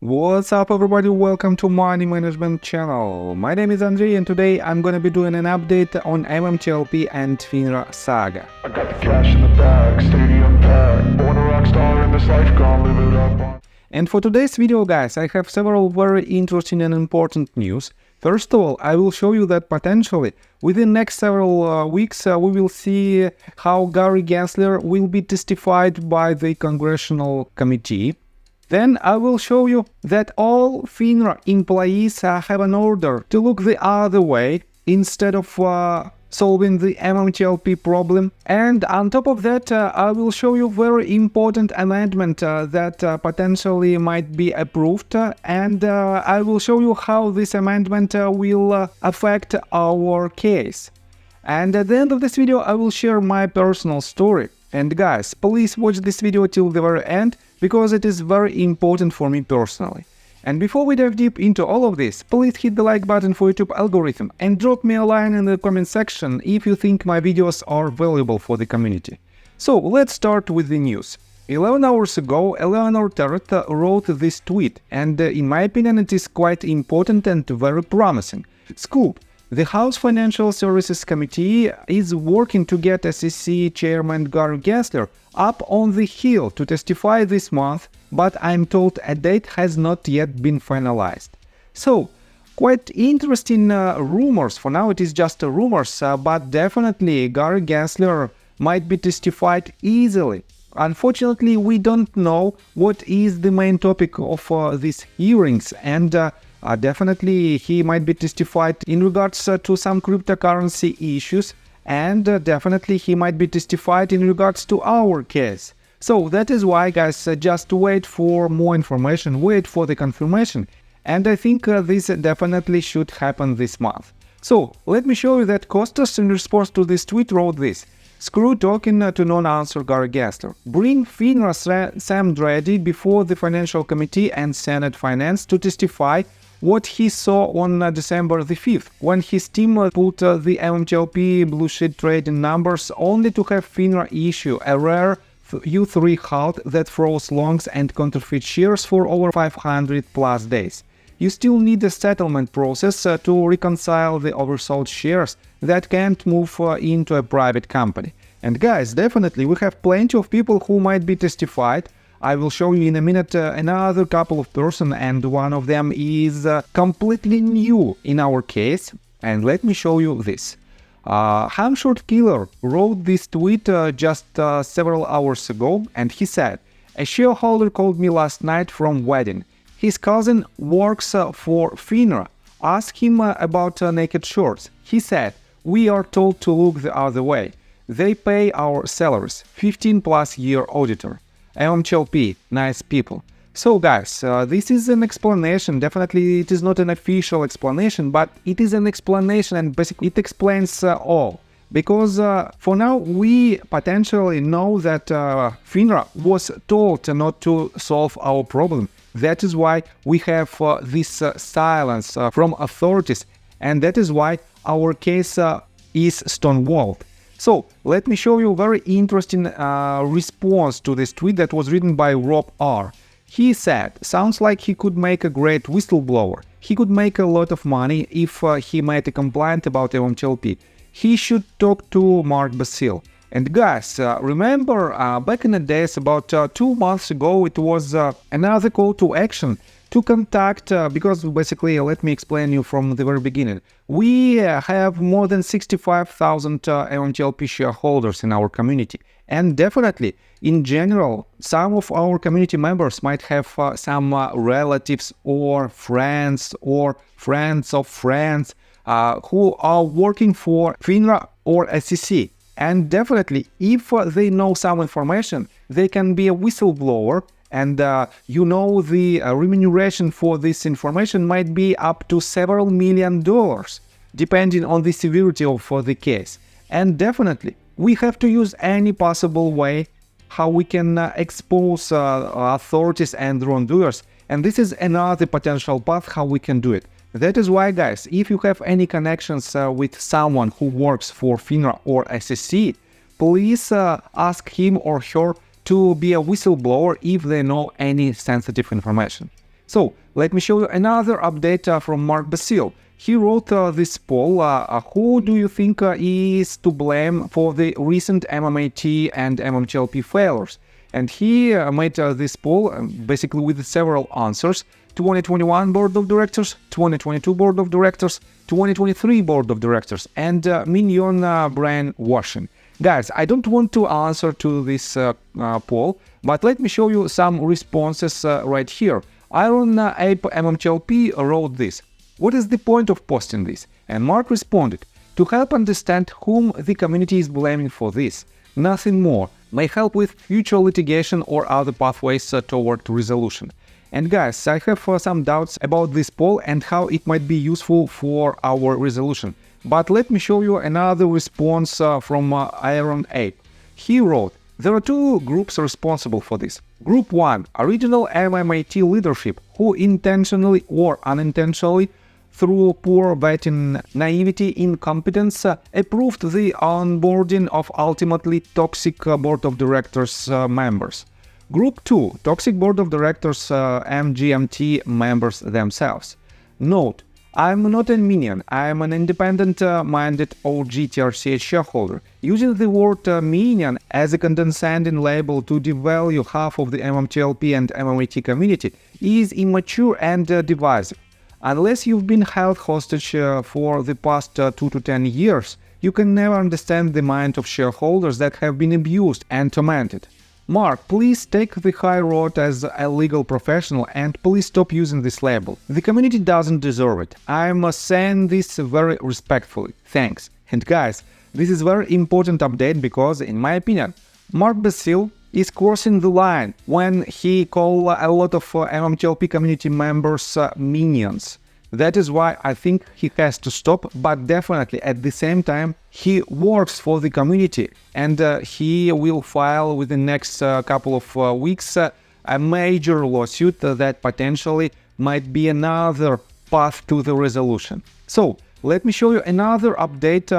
What's up everybody, welcome to Money Management channel. My name is Andrei and today I'm gonna be doing an update on MMTLP and FINRA saga. I got the cash in the bag, stadium packed, born a rock star in this life, gonna live it up. And for today's video guys, I have several very interesting and important news. First of all, I will show you that potentially within next several weeks we will see how G.Gensler will be testified by the Congressional Committee. Then I will show you that all FINRA employees have an order to look the other way instead of solving the MMTLP problem. And on top of that, I will show you very important amendment that potentially might be approved, and I will show you how this amendment will affect our case. And at the end of this video, I will share my personal story. And guys, please watch this video till the very end, because it is very important for me personally. And before we dive deep into all of this, please hit the like button for YouTube algorithm and drop me a line in the comment section if you think my videos are valuable for the community. So let's start with the news. 11 hours ago, Eleanor Terrett wrote this tweet, and in my opinion it is quite important and very promising. Scoop: the House Financial Services Committee is working to get SEC Chairman G.Gensler up on the hill to testify this month, but I'm told a date has not yet been finalized. So, quite interesting rumors. For now it is just rumors, but definitely G.Gensler might be testified easily. Unfortunately, we don't know what is the main topic of these hearings, and definitely he might be testified in regards to some cryptocurrency issues, and definitely he might be testified in regards to our case. So that is why guys, just wait for more information, wait for the confirmation, and I think this definitely should happen this month. So let me show you that Costas in response to this tweet wrote this: "Screw talking to non-answer G.Gensler. Bring FINRA Sam Drady before the Financial Committee and Senate Finance to testify what he saw on December the 5th, when his team put the MMTLP blue sheet trading numbers only to have FINRA issue a rare U3 halt that froze longs and counterfeit shares for over 500 plus days. You still need a settlement process to reconcile the oversold shares that can't move into a private company. And guys, definitely we have plenty of people who might be testified. I will show you in a minute another couple of persons, and one of them is completely new in our case. And let me show you this. Hamshort Killer wrote this tweet just several hours ago, and he said, "A shareholder called me last night from wedding. His cousin works for FINRA. Ask him about naked shorts. He said, we are told to look the other way. They pay our salaries, 15 plus year auditor. MMTLP, nice people." So guys, this is an explanation. Definitely it is not an official explanation, but it is an explanation, and basically it explains all. Because for now we potentially know that FINRA was told not to solve our problem. That is why we have this silence from authorities, and that is why our case is stonewalled. So let me show you a very interesting response to this tweet that was written by Rob R. He said, "Sounds like he could make a great whistleblower. He could make a lot of money if he made a complaint about MMTLP. He should talk to Mark Basil." And guys, remember back in the days, about 2 months ago, it was another call to action to contact, because basically, let me explain you from the very beginning. We have more than 65,000 MMTLP shareholders in our community. And definitely, in general, some of our community members might have some relatives or friends of friends who are working for FINRA or SEC. And definitely, if they know some information, they can be a whistleblower. And you know, the remuneration for this information might be up to several $1 million, depending on the severity of the case. And definitely, we have to use any possible way how we can expose authorities and wrongdoers. And this is another potential path how we can do it. That is why, guys, if you have any connections with someone who works for FINRA or SEC, please ask him or her to be a whistleblower if they know any sensitive information. So let me show you another update from Mark Basile. He wrote this poll, who do you think is to blame for the recent MMAT and MMTLP failures? And he made this poll basically with several answers: 2021 Board of Directors, 2022 Board of Directors, 2023 Board of Directors, and minion brainwashing. Guys, I don't want to answer to this poll, but let me show you some responses right here. Iron Ape MMTLP wrote this: what is the point of posting this? And Mark responded: to help understand whom the community is blaming for this. Nothing more. May help with future litigation or other pathways toward resolution. And guys, I have some doubts about this poll and how it might be useful for our resolution. But let me show you another response from Iron Ape. He wrote: there are two groups responsible for this. Group 1, original MMAT leadership, who intentionally or unintentionally, through poor vetting, naivety, incompetence, approved the onboarding of ultimately toxic board of directors members. Group 2, toxic board of directors MGMT members themselves. Note: I'm not a minion, I'm an independent-minded OG TRCH shareholder. Using the word minion as a condescending label to devalue half of the MMTLP and MMAT community is immature and divisive. Unless you've been held hostage for the past 2 to 10 years, you can never understand the mind of shareholders that have been abused and tormented. Mark, please take the high road as a legal professional and please stop using this label. The community doesn't deserve it. I'm saying this very respectfully. Thanks. And guys, this is very important update because, in my opinion, Mark Basile is crossing the line when he called a lot of MMTLP community members minions. That is why I think he has to stop, but definitely at the same time he works for the community and he will file within the next couple of weeks a major lawsuit that potentially might be another path to the resolution. So let me show you another update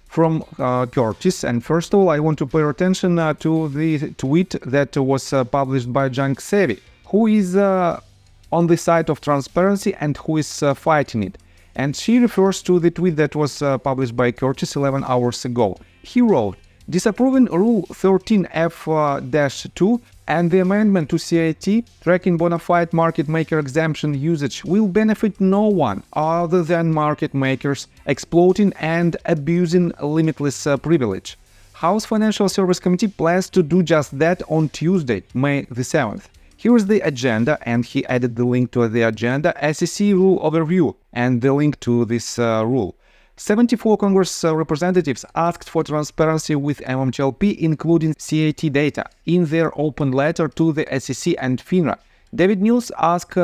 from Curtis, and first of all I want to pay attention to the tweet that was published by Junk Savvy, who is on the side of transparency and who is fighting it. And she refers to the tweet that was published by Curtis 11 hours ago. He wrote: disapproving Rule 13F-2 and the amendment to CIT, tracking bona fide market maker exemption usage, will benefit no one other than market makers exploiting and abusing limitless privilege. House Financial Service Committee plans to do just that on Tuesday, May the 7th. Here is the agenda, and he added the link to the agenda, SEC rule overview, and the link to this rule. 74 Congress representatives asked for transparency with MMTLP, including CAT data, in their open letter to the SEC and FINRA. David News asked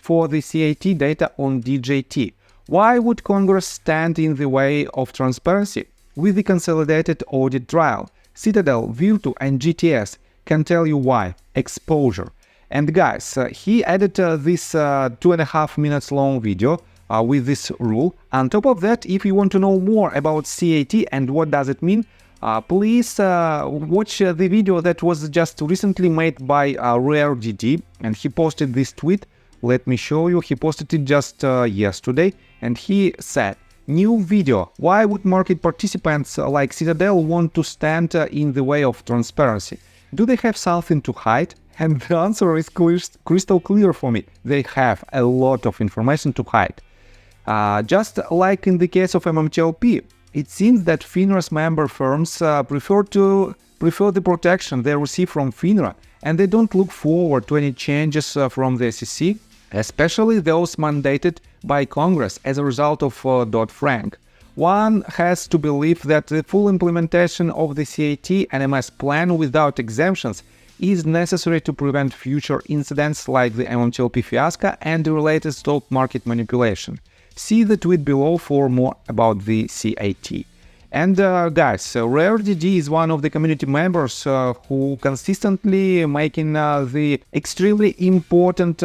for the CAT data on DJT. Why would Congress stand in the way of transparency? With the consolidated audit trail, Citadel, Virtu, and GTS can tell you why. Exposure. And guys, he added this 2.5 minutes long video with this rule. On top of that, if you want to know more about CAT and what does it mean, please watch the video that was just recently made by RareDD, and he posted this tweet. Let me show you. He posted it just yesterday, and he said: new video. Why would market participants like Citadel want to stand in the way of transparency? Do they have something to hide? And the answer is crystal clear for me. They have a lot of information to hide. Just like in the case of MMTLP, it seems that FINRA's member firms prefer the protection they receive from FINRA, and they don't look forward to any changes from the SEC, especially those mandated by Congress as a result of Dodd-Frank. One has to believe that the full implementation of the CAT NMS plan without exemptions is necessary to prevent future incidents like the MMTLP fiasco and the related stock market manipulation. See the tweet below for more about the CAT. And guys, RareDD is one of the community members who consistently making the extremely important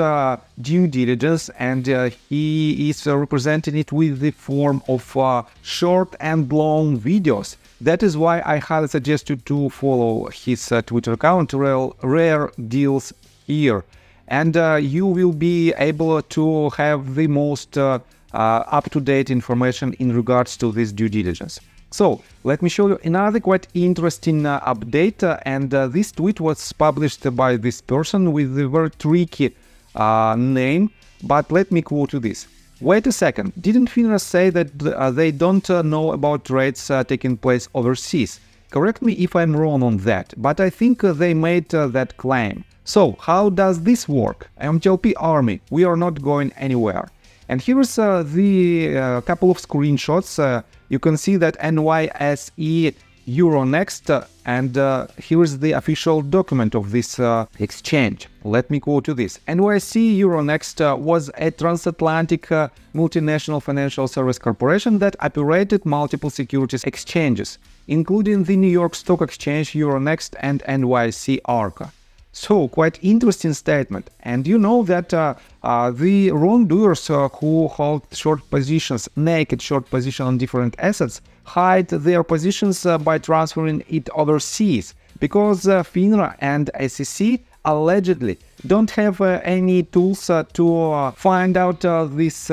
due diligence, and he is representing it with the form of short and long videos. That is why I highly suggest you to follow his Twitter account, Rare Deals Here. and you will be able to have the most up-to-date information in regards to this due diligence. So let me show you another quite interesting update, and this tweet was published by this person with a very tricky name, but let me quote you this. Wait a second, didn't FINRA say that they don't know about trades taking place overseas? Correct me if I'm wrong on that, but I think they made that claim. So how does this work? MMTLP Army, we are not going anywhere. And here's the couple of screenshots. You can see that NYSE Euronext, and here's the official document of this exchange. Let me quote you this. NYSE Euronext was a transatlantic multinational financial service corporation that operated multiple securities exchanges, including the New York Stock Exchange, Euronext, and NYSE Arca. So, quite interesting statement. And you know that the wrongdoers who hold short positions, naked short position on different assets, hide their positions by transferring it overseas, because FINRA and SEC allegedly don't have any tools to find out these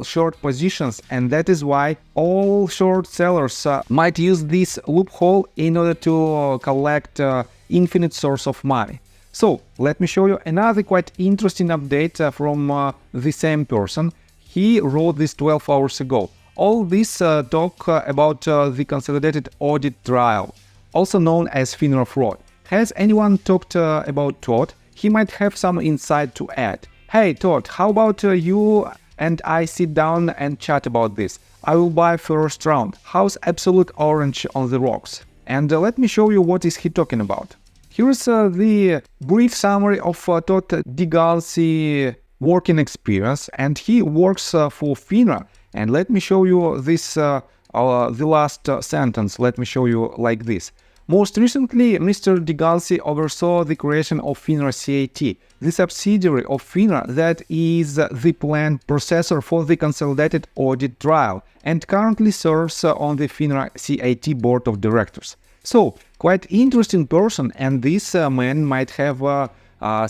short positions, and that is why all short sellers might use this loophole in order to collect infinite source of money. So, let me show you another quite interesting update from the same person. He wrote this 12 hours ago. All this talk about the consolidated audit trial, also known as FINRA fraud. Has anyone talked about Todd? He might have some insight to add. Hey Todd, how about you and I sit down and chat about this? I will buy first round. How's absolute orange on the rocks? And let me show you what is he talking about. Here's the brief summary of Todd G.Gensler working experience, and he works for FINRA. And let me show you this, the last sentence. Let me show you like this. Most recently, Mr. G.Gensler oversaw the creation of FINRA CAT, the subsidiary of FINRA that is the planned processor for the consolidated audit trial, and currently serves on the FINRA CAT board of directors. So, quite interesting person, and this man might have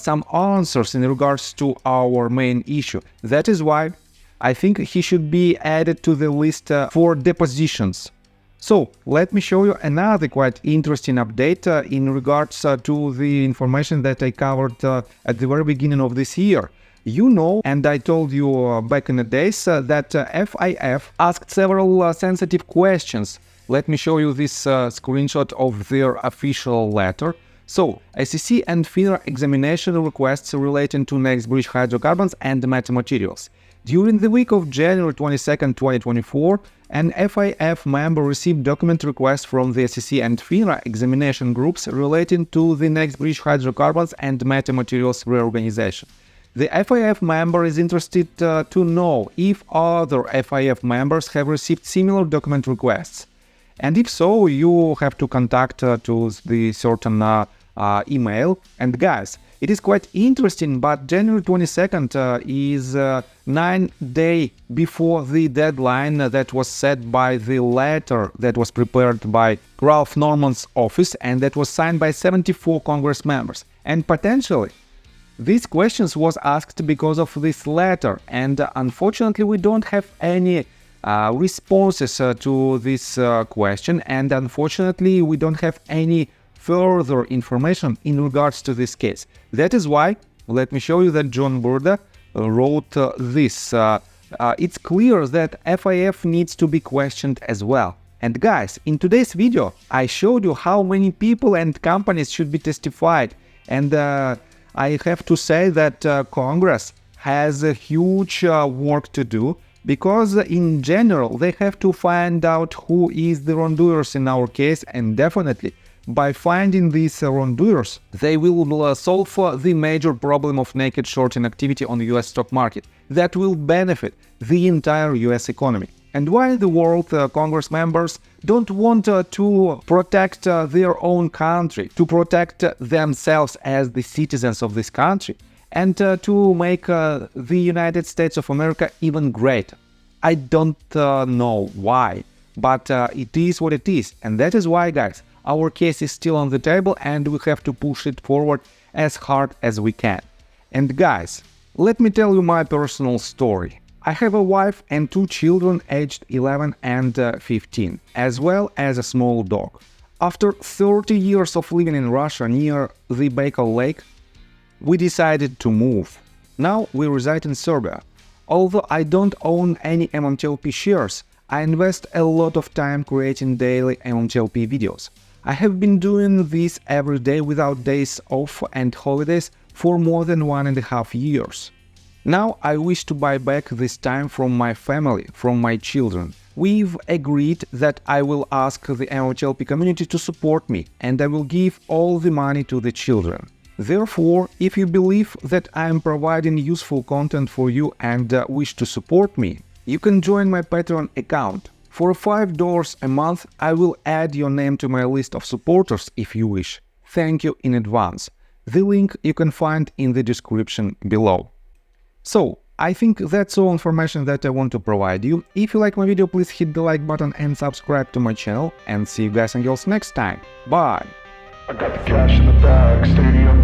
some answers in regards to our main issue. That is why I think he should be added to the list for depositions. So, let me show you another quite interesting update in regards to the information that I covered at the very beginning of this year. You know, and I told you back in the days that FIF asked several sensitive questions. Let me show you this screenshot of their official letter. So, SEC and FINRA examination requests relating to next-bridge hydrocarbons and metamaterials. During the week of January 22, 2024, an FIF member received document requests from the SEC and FINRA examination groups relating to the next-bridge hydrocarbons and metamaterials reorganization. The FIF member is interested to know if other FIF members have received similar document requests. And if so, you have to contact to the certain email. And guys, it is quite interesting, but January 22nd is 9 days before the deadline that was set by the letter that was prepared by Ralph Norman's office and that was signed by 74 Congress members. And potentially, these questions was asked because of this letter, and unfortunately we don't have any responses to this question, and unfortunately we don't have any further information in regards to this case. That is why, let me show you that John Burda wrote this. It's clear that FIF needs to be questioned as well. And guys, in today's video, I showed you how many people and companies should be testified. And I have to say that Congress has a huge work to do, because in general, they have to find out who is the wrongdoers in our case, and definitely by finding these wrongdoers, they will solve the major problem of naked shorting activity on the US stock market that will benefit the entire US economy. And while the world Congress members don't want to protect their own country, to protect themselves as the citizens of this country, and to make the United States of America even greater. I don't know why, but it is what it is. And that is why, guys, our case is still on the table and we have to push it forward as hard as we can. And guys, let me tell you my personal story. I have a wife and 2 children aged 11 and 15, as well as a small dog. After 30 years of living in Russia near the Baikal Lake, we decided to move. Now we reside in Serbia. Although I don't own any MMTLP shares, I invest a lot of time creating daily MMTLP videos. I have been doing this every day without days off and holidays for more than 1.5 years. Now I wish to buy back this time from my family, from my children. We've agreed that I will ask the MMTLP community to support me, and I will give all the money to the children. Therefore, if you believe that I am providing useful content for you and wish to support me, you can join my Patreon account. For $5 a month, I will add your name to my list of supporters if you wish. Thank you in advance. The link you can find in the description below. So, I think that's all information that I want to provide you. If you like my video, please hit the like button and subscribe to my channel. And see you guys and girls next time. Bye! I got the cash in the bag, stadium